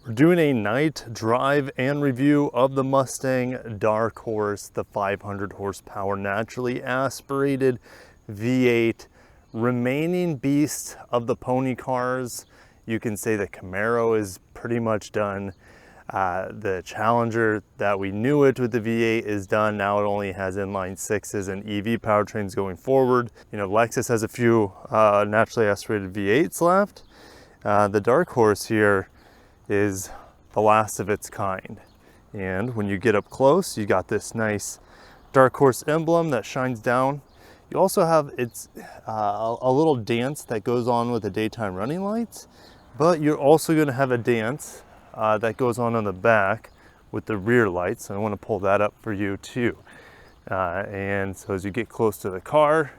We're doing a night drive and review of the Mustang Dark Horse, the 500 horsepower naturally aspirated V8, remaining beast of the pony cars. You can say the Camaro is pretty much done. The Challenger that we knew it with the V8 is done. Now it only has inline sixes and EV powertrains going forward. You know, Lexus has a few naturally aspirated V8s left. The Dark Horse here is the last of its kind. And when you get up close, you got this nice Dark Horse emblem that shines down. You also have a little dance that goes on with the daytime running lights, but you're also going to have a dance that goes on the back with the rear lights. I want to pull that up for you too. And so as you get close to the car,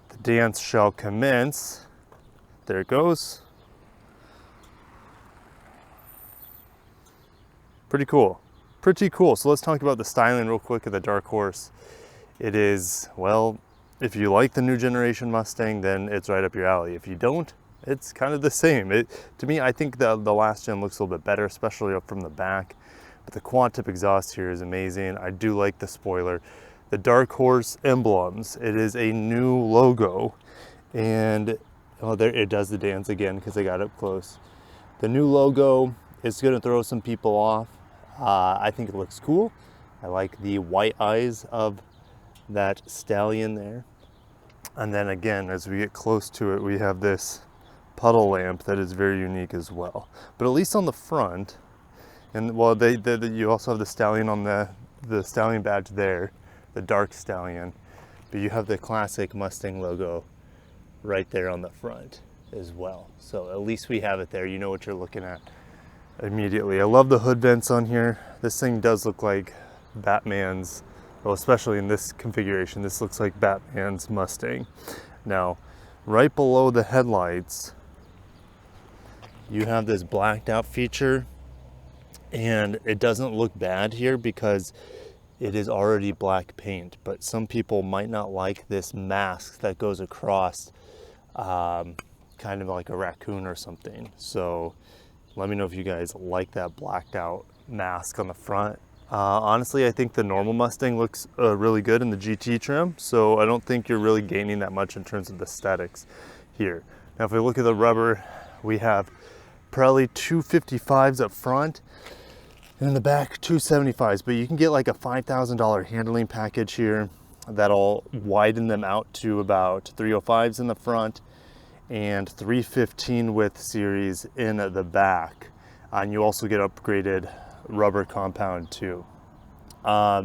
the dance shall commence. There it goes. Pretty cool, pretty cool. So let's talk about the styling real quick of the Dark Horse. It is, well, if you like the new generation Mustang, then it's right up your alley. If you don't, it's kind of the same. To me, I think the last gen looks a little bit better, especially up from the back. But the quad tip exhaust here is amazing. I do like the spoiler. The Dark Horse emblems, it is a new logo. And, oh, there it does the dance again because I got up close. The new logo is going to throw some people off. I think it looks cool. I like the white eyes of that stallion there. And then again, as we get close to it, we have this puddle lamp that is very unique as well. But at least on the front, and well, you also have the stallion on the stallion badge there, the dark stallion. But you have the classic Mustang logo right there on the front as well. So at least we have it there. You know what you're looking at immediately. I love the hood vents on here. This thing does look like Batman's, well, especially in this configuration, this looks like Batman's Mustang. Now, right below the headlights, you have this blacked out feature, and it doesn't look bad here because it is already black paint, but some people might not like this mask that goes across, kind of like a raccoon or something. So let me know if you guys like that blacked out mask on the front. Honestly, I think the normal Mustang looks really good in the GT trim, so I don't think you're really gaining that much in terms of the aesthetics here. Now, if we look at the rubber, we have Pirelli 255s up front, and in the back 275s, but you can get like a $5,000 handling package here that'll widen them out to about 305s in the front and 315 width series in the back. And you also get upgraded rubber compound too.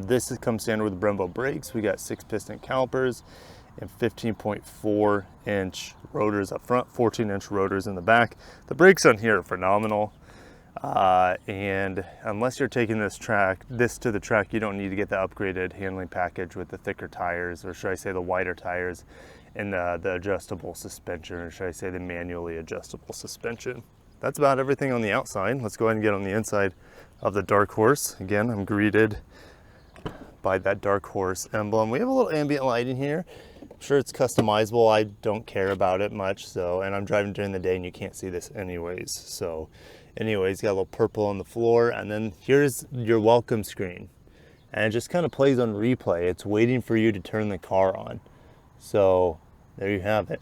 This comes standard with Brembo brakes. We got 6-piston calipers and 15.4 inch rotors up front, 14 inch rotors in the back. The brakes on here are phenomenal. And unless you're taking this to the track, you don't need to get the upgraded handling package with the thicker tires, or should I say the wider tires, and the adjustable suspension, or should I say the manually adjustable suspension. That's about everything on the outside. Let's go ahead and get on the inside of the Dark Horse. Again, I'm greeted by that Dark Horse emblem. We have a little ambient lighting here. I'm sure it's customizable. I don't care about it much, and I'm driving during the day and you can't see this anyways. So anyways, got a little purple on the floor, and then here's your welcome screen. And it just kind of plays on replay. It's waiting for you to turn the car on. So there you have it.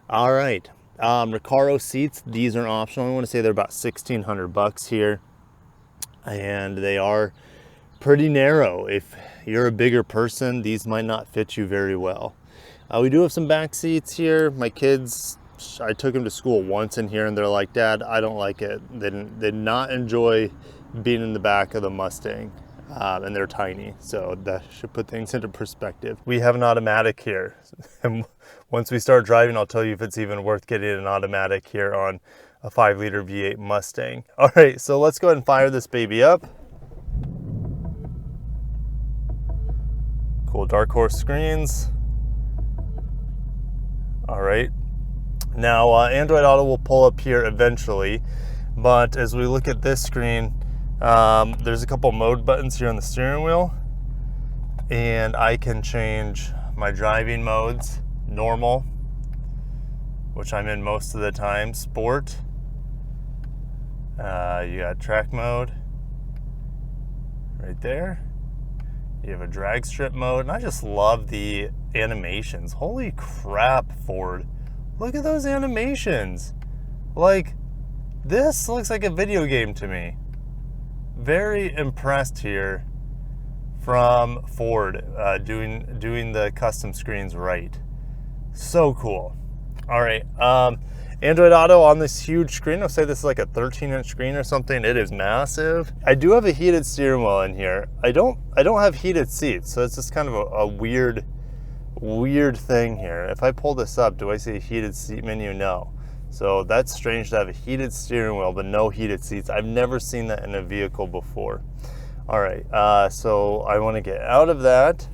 All right, Recaro seats, these are optional. I want to say they're about $1,600 here, and they are pretty narrow. If you're a bigger person, these might not fit you very well. We do have some back seats here. My kids, I took them to school once in here, and they're like, "Dad, I don't like it." They did not enjoy being in the back of the Mustang. And they're tiny, so that should put things into perspective. We have an automatic here, and once we start driving, I'll tell you if it's even worth getting an automatic here on a 5-liter V8 Mustang. All right, so let's go ahead and fire this baby up. Cool Dark Horse screens. All right, now Android Auto will pull up here eventually, but as we look at this screen, there's a couple mode buttons here on the steering wheel, and I can change my driving modes: normal, which I'm in most of the time, sport, You got track mode right there. You have a drag strip mode, and I just love the animations. Holy crap, Ford. Look at those animations. Like, this looks like a video game to me. Very impressed here from Ford doing the custom screens right. So cool. All right, Android Auto on this huge screen. I'll say this is like a 13-inch screen or something. It is massive. I do have a heated steering wheel in here. I don't have heated seats, so it's just kind of a weird thing here. If I pull this up, do I see a heated seat menu? No. So that's strange to have a heated steering wheel but no heated seats. I've never seen that in a vehicle before. All right, so I want to get out of that.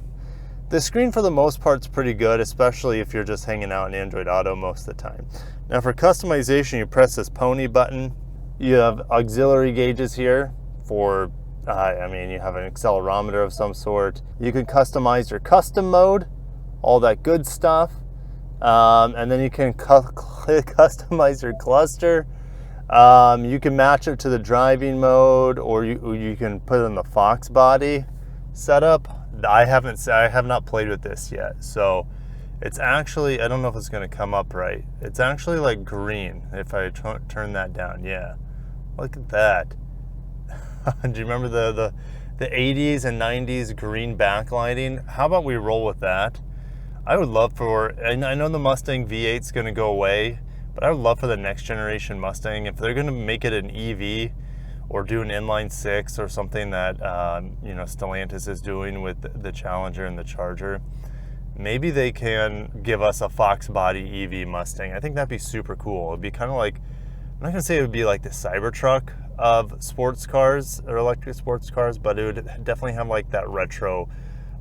The screen for the most part is pretty good, especially if you're just hanging out in Android Auto most of the time. Now for customization, you press this pony button. You have auxiliary gauges here for, I mean, you have an accelerometer of some sort. You can customize your custom mode, all that good stuff. And then you can customize your cluster. You can match it to the driving mode, or you can put it in the Fox body setup. I have not played with this yet, so it's actually, I don't know if it's going to come up right. It's actually like green if I turn that down. Yeah, look at that. Do you remember the 80s and 90s green backlighting? How about we roll with that? I would love for, and I know the Mustang V8 is going to go away, but I would love for the next generation Mustang, if they're going to make it an EV or do an inline six or something that you know, Stellantis is doing with the Challenger and the Charger, maybe they can give us a Fox body EV Mustang. I think that'd be super cool. It'd be kind of like, I'm not gonna say it would be like the Cybertruck of sports cars or electric sports cars, but it would definitely have like that retro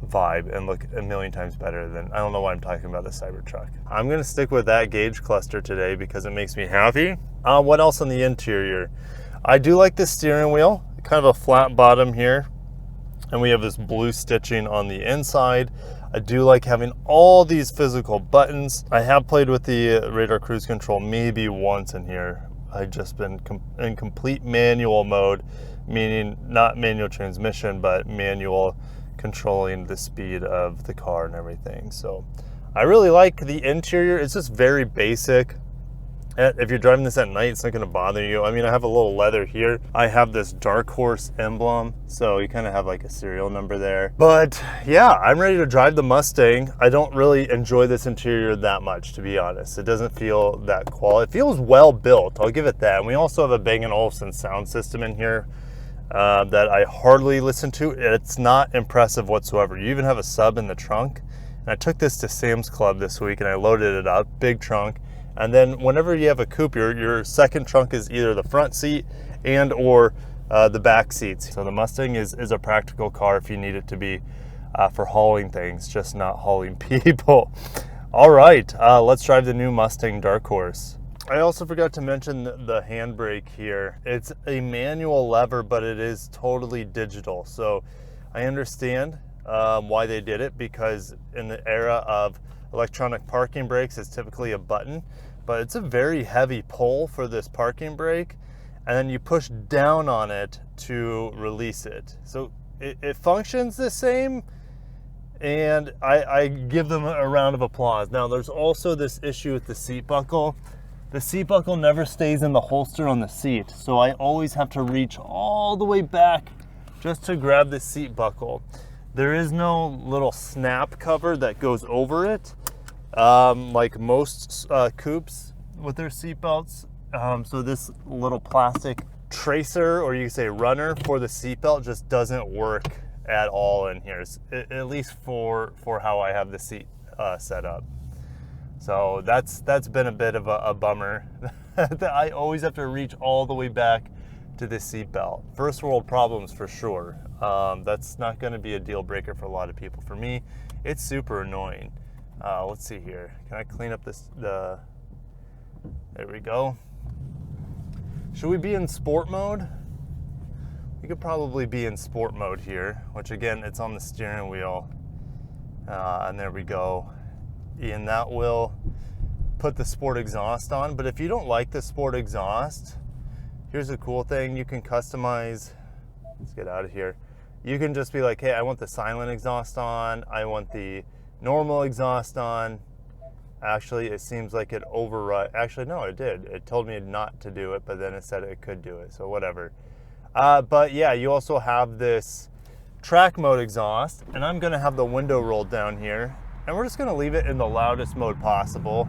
vibe and look a million times better than, I don't know why I'm talking about the Cybertruck. I'm gonna stick with that gauge cluster today because it makes me happy. What else on the interior? I do like this steering wheel, kind of a flat bottom here, and we have this blue stitching on the inside. I do like having all these physical buttons. I have played with the radar cruise control maybe once in here. I've just been in complete manual mode, meaning not manual transmission, but manual controlling the speed of the car and everything. So I really like the interior. It's just very basic. If you're driving this at night, it's not going to bother you. I mean, I have a little leather here. I have this Dark Horse emblem, so you kind of have like a serial number there. But yeah, I'm ready to drive the Mustang. I don't really enjoy this interior that much, to be honest. It doesn't feel that quality. It feels well built, I'll give it that. And we also have a Bang & Olufsen sound system in here that I hardly listen to. It's not impressive whatsoever. You even have a sub in the trunk. And I took this to Sam's Club this week and I loaded it up, big trunk. And then whenever you have a coupe, your second trunk is either the front seat and or the back seats. So the Mustang is a practical car if you need it to be for hauling things, just not hauling people. All right, let's drive the new Mustang Dark Horse. I also forgot to mention the handbrake here. It's a manual lever, but it is totally digital. So I understand why they did it, because in the era of electronic parking brakes, it's typically a button, but it's a very heavy pull for this parking brake, and then you push down on it to release it. So it functions the same, and I give them a round of applause. Now there's also this issue with the seat buckle. The seat buckle never stays in the holster on the seat, so I always have to reach all the way back just to grab the seat buckle. There is no little snap cover that goes over it, like most coupes with their seat belts. So this little plastic tracer, or you can say runner, for the seat belt just doesn't work at all in here, at least for how I have the seat set up. So that's been a bit of a bummer. That I always have to reach all the way back to the seat belt. First world problems for sure. That's not going to be a deal breaker for a lot of people. For me, it's super annoying. Let's see here. Can I clean up there we go. Should we be in sport mode? We could probably be in sport mode here, which again, it's on the steering wheel. And there we go. And that will put the sport exhaust on. But if you don't like the sport exhaust, Here's a cool thing, you can customize, let's get out of here. You can just be like, hey, I want the silent exhaust on, I want the normal exhaust on. Actually, it seems like it override. Actually, no, it did. It told me not to do it, but then it said it could do it, so whatever. But yeah, you also have this track mode exhaust, and I'm gonna have the window rolled down here, and we're just gonna leave it in the loudest mode possible.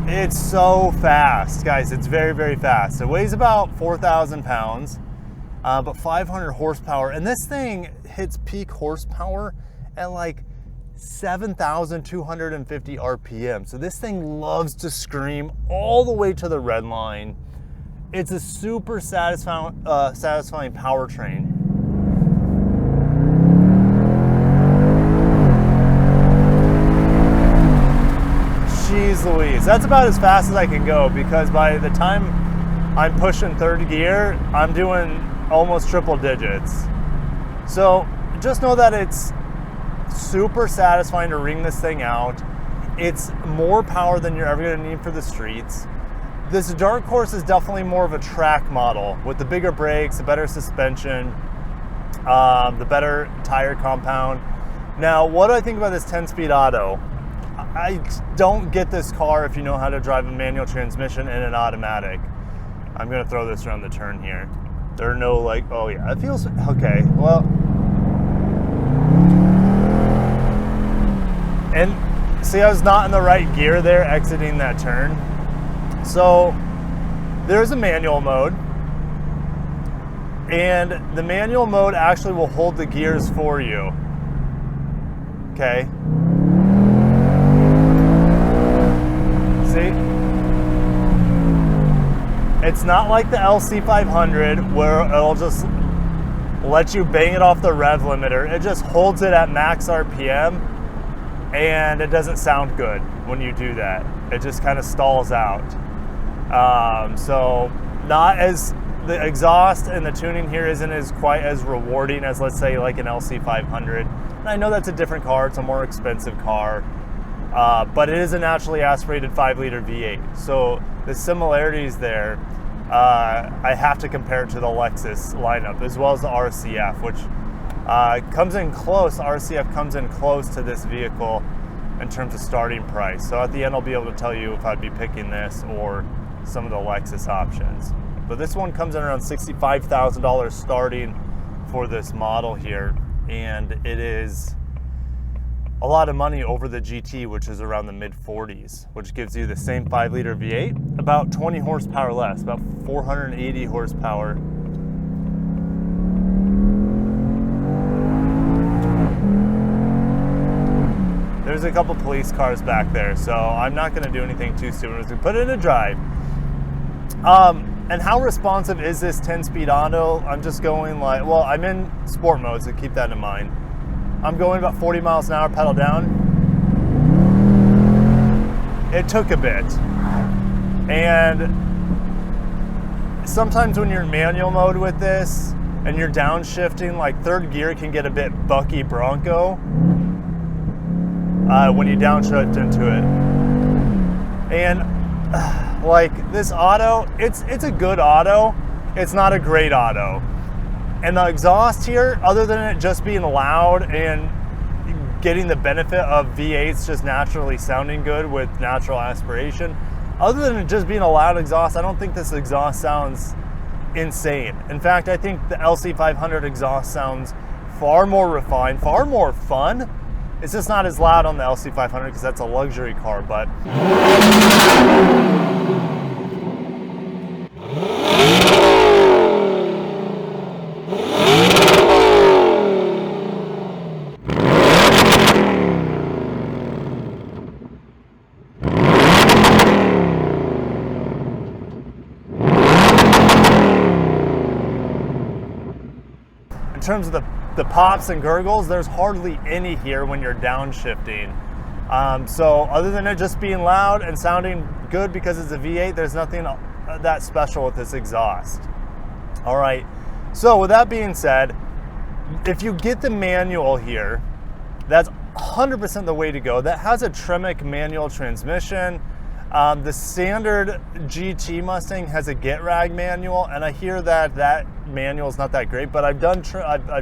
It's so fast, guys. It's very, very fast. It weighs about 4,000 pounds, but 500 horsepower. And this thing hits peak horsepower at like 7,250 RPM. So this thing loves to scream all the way to the red line. It's a super satisfying powertrain. Jeez Louise, that's about as fast as I can go, because by the time I'm pushing third gear, I'm doing almost triple digits. So just know that it's super satisfying to wring this thing out. It's more power than you're ever gonna need for the streets. This Dark Horse is definitely more of a track model with the bigger brakes, the better suspension, the better tire compound. Now, what do I think about this 10-speed auto? I don't get this car if you know how to drive a manual transmission and an automatic. I'm gonna throw this around the turn here. There are no like, oh yeah, it feels, okay, well. And see, I was not in the right gear there exiting that turn. So there's a manual mode, and the manual mode actually will hold the gears for you, okay? See? It's not like the LC500 where it'll just let you bang it off the rev limiter. It just holds it at max RPM, and it doesn't sound good when you do that. It just kind of stalls out. So not as, the exhaust and the tuning here isn't as quite as rewarding as, let's say, like an LC500. And I know that's a different car, it's a more expensive car. But it is a naturally aspirated 5-liter V8. So the similarities there, I have to compare it to the Lexus lineup, as well as the RCF, which comes in close. RCF comes in close to this vehicle in terms of starting price. So at the end, I'll be able to tell you if I'd be picking this or some of the Lexus options. But this one comes in around $65,000 starting for this model here. And it is a lot of money over the GT, which is around the mid 40s, which gives you the same 5-liter V8, about 20 horsepower less, about 480 horsepower. There's a couple police cars back there, so I'm not gonna do anything too stupid. I'm just gonna put it in drive. And how responsive is this 10-speed auto? I'm just going like, well, I'm in sport mode, so keep that in mind. I'm going about 40 miles an hour, pedal down. It took a bit. And sometimes when you're in manual mode with this and you're downshifting, like third gear can get a bit bucky bronco when you downshift into it. And like this auto, it's a good auto. It's not a great auto. And the exhaust here, other than it just being loud and getting the benefit of V8s just naturally sounding good with natural aspiration, other than it just being a loud exhaust, I don't think this exhaust sounds insane. In fact, I think the LC500 exhaust sounds far more refined, far more fun. It's just not as loud on the LC500 because that's a luxury car, but in terms of the pops and gurgles, there's hardly any here when you're downshifting. So other than it just being loud and sounding good because it's a V8, there's nothing that special with this exhaust. All right, so with that being said, if you get the manual here, that's 100% the way to go. That has a Tremec manual transmission. The standard GT Mustang has a Get Rag manual, and I hear that that manual is not that great, but I've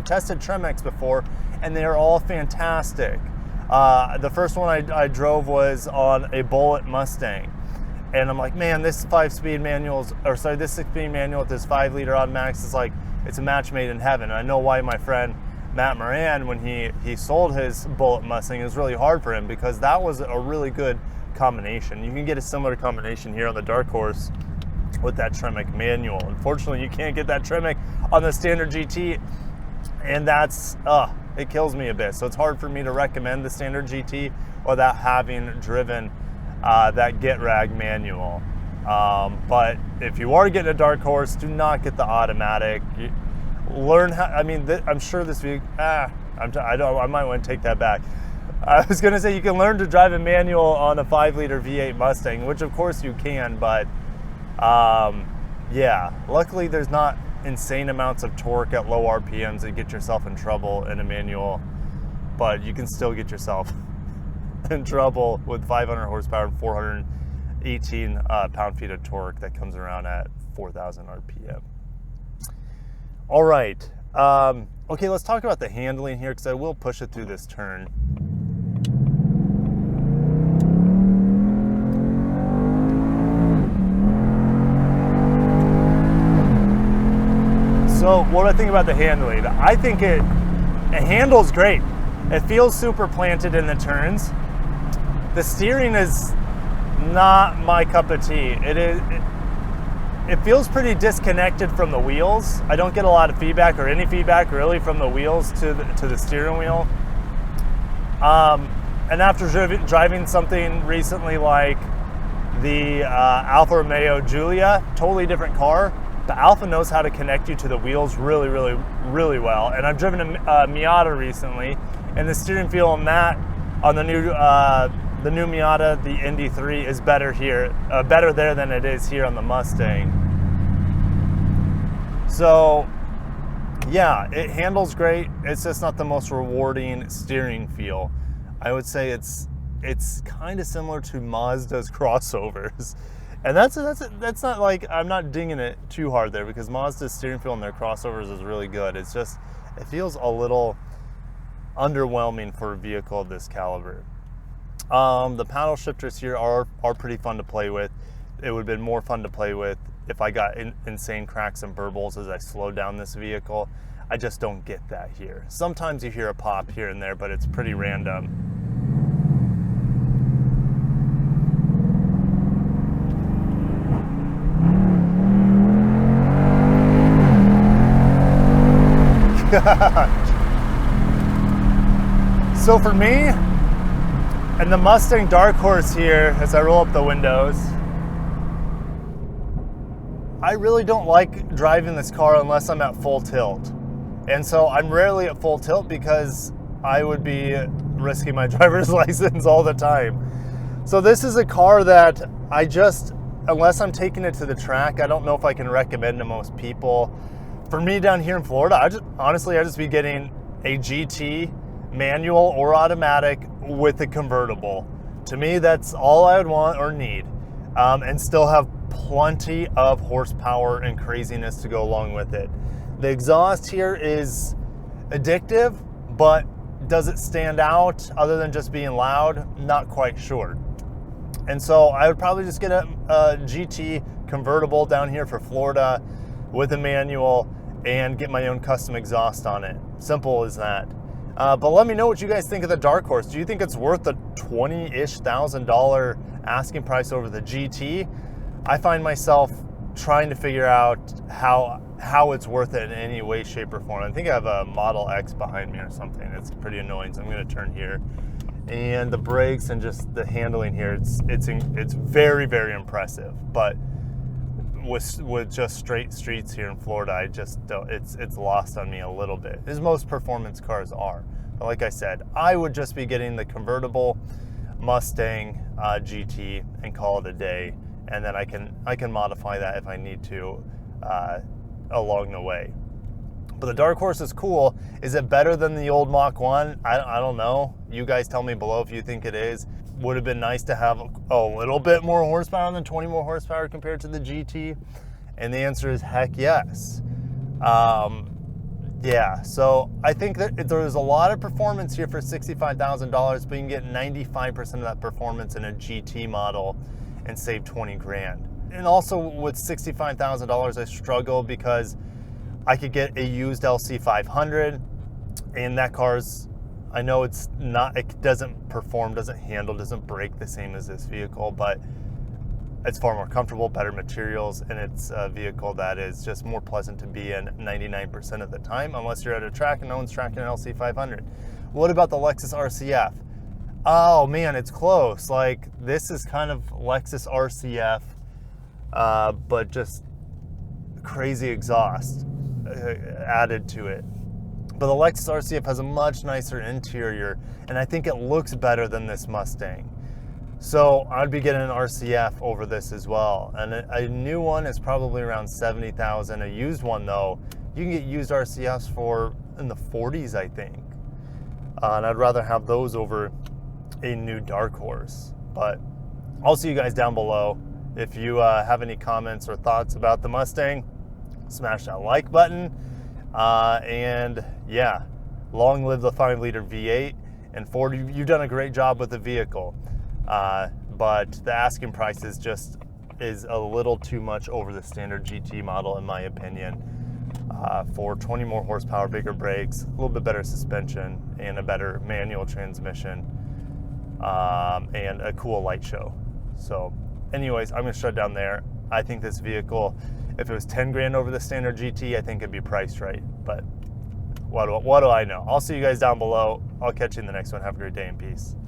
tested Tremecs before, and they are all fantastic. The first one I drove was on a Bullet Mustang, and I'm like, man, this 6-speed manual with this 5-liter automatics is like, it's a match made in heaven. And I know why my friend Matt Moran, when he sold his Bullet Mustang, it was really hard for him, because that was a really good combination. You can get a similar combination here on the Dark Horse with that Tremec manual. Unfortunately, you can't get that Tremec on the standard GT, and that's it kills me a bit. So it's hard for me to recommend the standard GT without having driven that Get Rag manual. But if you are getting a Dark Horse, do not get the automatic. Learn how. I mean, I'm sure this week. I might want to take that back. I was going to say you can learn to drive a manual on a 5-liter V8 Mustang, which of course you can, but yeah, luckily there's not insane amounts of torque at low RPMs that get yourself in trouble in a manual, but you can still get yourself in trouble with 500 horsepower and 418 pound-feet of torque that comes around at 4,000 RPM. All right, okay, let's talk about the handling here, because I will push it through this turn. So what do I think about the handling? I think it handles great. It feels super planted in the turns. The steering is not my cup of tea. It feels pretty disconnected from the wheels. I don't get a lot of feedback, or any feedback really, from the wheels to the steering wheel. And after driving something recently like the Alfa Romeo Giulia, totally different car, the Alfa knows how to connect you to the wheels really, really, really well. And I've driven a Miata recently, and the steering feel on that, on the new Miata, the Indy 3, is better here, better there than it is here on the Mustang. So yeah, it handles great. It's just not the most rewarding steering feel. I would say it's kind of similar to Mazda's crossovers. And that's not like, I'm not dinging it too hard there, because Mazda's steering feel in their crossovers is really good. It's just, it feels a little underwhelming for a vehicle of this caliber. The paddle shifters here are pretty fun to play with. It would have been more fun to play with if I got insane cracks and burbles as I slowed down this vehicle. I just don't get that here. Sometimes you hear a pop here and there, but it's pretty random. So for me, and the Mustang Dark Horse here, as I roll up the windows, I really don't like driving this car unless I'm at full tilt. And so I'm rarely at full tilt, because I would be risking my driver's license all the time. So this is a car that unless I'm taking it to the track, I don't know if I can recommend to most people. For me down here in Florida, I'd just be getting a GT manual or automatic with a convertible. To me, that's all I would want or need, and still have plenty of horsepower and craziness to go along with it. The exhaust here is addictive, but does it stand out other than just being loud? Not quite sure. And so I would probably just get a GT convertible down here for Florida with a manual and get my own custom exhaust on it. Simple as that. But let me know what you guys think of the Dark Horse. Do you think it's worth the $20,000-ish asking price over the GT? I find myself trying to figure out how it's worth it in any way, shape, or form. I think I have a Model X behind me or something. It's pretty annoying, so I'm gonna turn here. And the brakes and just the handling here, it's very, very impressive. But with just straight streets here in Florida, I just don't, it's lost on me a little bit, as most performance cars are. But like I said, I would just be getting the convertible. Mustang GT and call it a day, and then I can modify that if I need to along the way. But the Dark Horse is cool. Is it better than the old Mach 1? I don't know. You guys tell me below if you think it is. Would have been nice to have a little bit more horsepower than 20 more horsepower compared to the GT. And the answer is heck yes. Yeah, so I think that there's a lot of performance here for $65,000, but you can get 95% of that performance in a GT model and save 20 grand. And also with $65,000, I struggle because I could get a used LC500, and that car's, I know it's not, it doesn't perform, doesn't handle, doesn't brake the same as this vehicle, but it's far more comfortable, better materials, and it's a vehicle that is just more pleasant to be in 99% of the time, unless you're at a track and no one's tracking an LC500. What about the Lexus RCF? Oh man, it's close. Like, this is kind of Lexus RCF, but just crazy exhaust added to it. But the Lexus RCF has a much nicer interior, and I think it looks better than this Mustang. So I'd be getting an RCF over this as well. And a new one is probably around $70,000. A used one though, you can get used RCFs for in the 40s, I think. And I'd rather have those over a new Dark Horse. But I'll see you guys down below. If you have any comments or thoughts about the Mustang, smash that like button. And yeah, long live the 5-liter V8. And Ford, you've done a great job with the vehicle. But the asking price is a little too much over the standard GT model, in my opinion, for 20 more horsepower, bigger brakes, a little bit better suspension, and a better manual transmission, and a cool light show. So anyways, I'm gonna shut down there. I think this vehicle, if it was 10 grand over the standard GT, I think it'd be priced right, but what do I know? I'll see you guys down below. I'll catch you in the next one. Have a great day and peace.